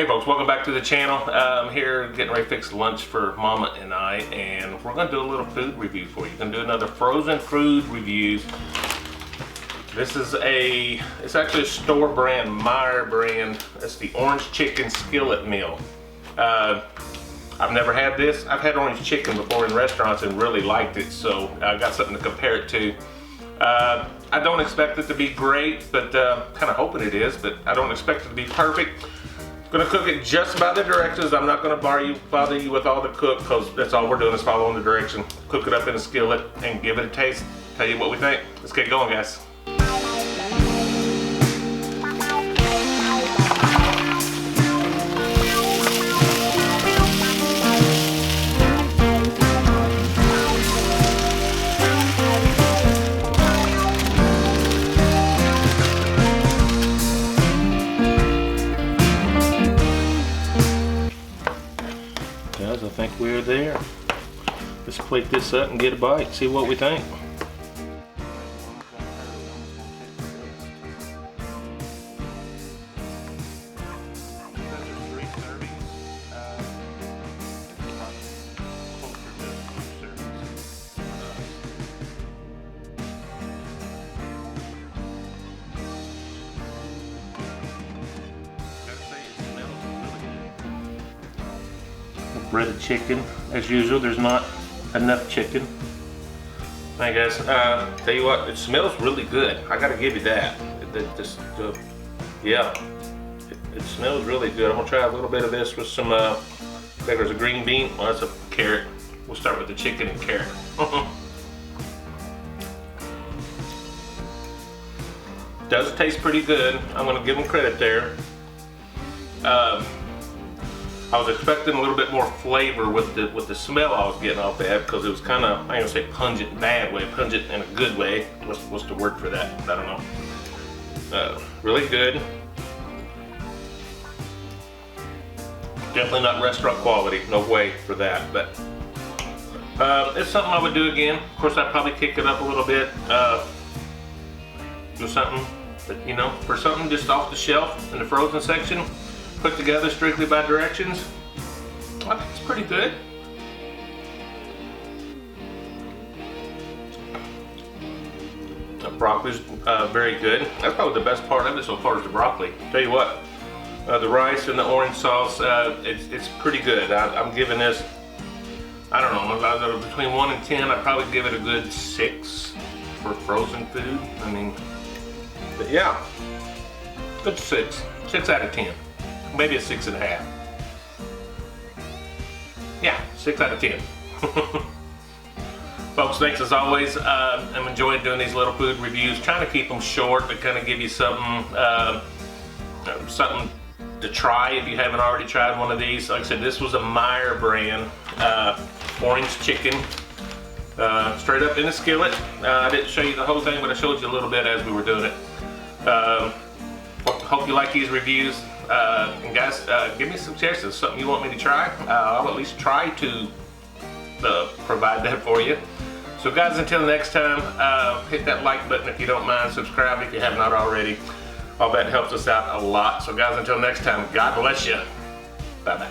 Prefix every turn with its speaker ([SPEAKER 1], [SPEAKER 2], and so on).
[SPEAKER 1] Hey folks, welcome back to the channel. I'm here getting ready to fix lunch for Mama and I, and we're going to do a little food review for you. We're going to do another frozen food reviews. This is it's actually a store brand, Meijer brand. It's the orange chicken skillet meal. I've never had this. I've had orange chicken before in restaurants and really liked it, so I got something to compare it to. I don't expect it to be great, but kind of hoping it is, but I don't expect it to be perfect. Gonna cook it just by the directions. I'm not gonna bother you with all the cook, because that's all we're doing is following the direction. Cook it up in a skillet and give it a taste. Tell you what we think. Let's get going, guys. Guys, I think we're there. Let's plate this up and get a bite, see what we think. Breaded chicken, as usual. There's not enough chicken. Hey guys, tell you what, it smells really good. I gotta give you that. Yeah, it smells really good. I'm gonna try a little bit of this with some. There's a green bean. Well, that's a carrot. We'll start with the chicken and carrot. Does taste pretty good. I'm gonna give them credit there. I was expecting a little bit more flavor with the smell I was getting off that, because it was kind of, I ain't gonna say pungent bad way, pungent in a good way. What's the word for that? I don't know. Really good. Definitely not restaurant quality, no way for that, but it's something I would do again. Of course, I'd probably kick it up a little bit. Do something that, you know, for something just off the shelf in the frozen section, put together strictly by directions. I think it's pretty good. The broccoli's very good. That's probably the best part of it so far is the broccoli. Tell you what, the rice and the orange sauce, it's pretty good. I'm giving this, I don't know, between 1 and 10, I'd probably give it a good 6 for frozen food. I mean, but yeah, good 6 out of 10. Maybe a 6.5. Yeah, 6 out of 10. Folks, thanks as always. I'm enjoying doing these little food reviews, trying to keep them short, but kind of give you something to try if you haven't already tried one of these. Like I said, this was a Meijer brand orange chicken, straight up in a skillet. I didn't show you the whole thing, but I showed you a little bit as we were doing it. Hope you like these reviews. And guys, give me suggestions, something you want me to try. I'll at least try to provide that for you. So guys, until next time, hit that like button if you don't mind, subscribe if you have not already. All that helps us out a lot. So guys, until next time, God bless you. Bye-bye.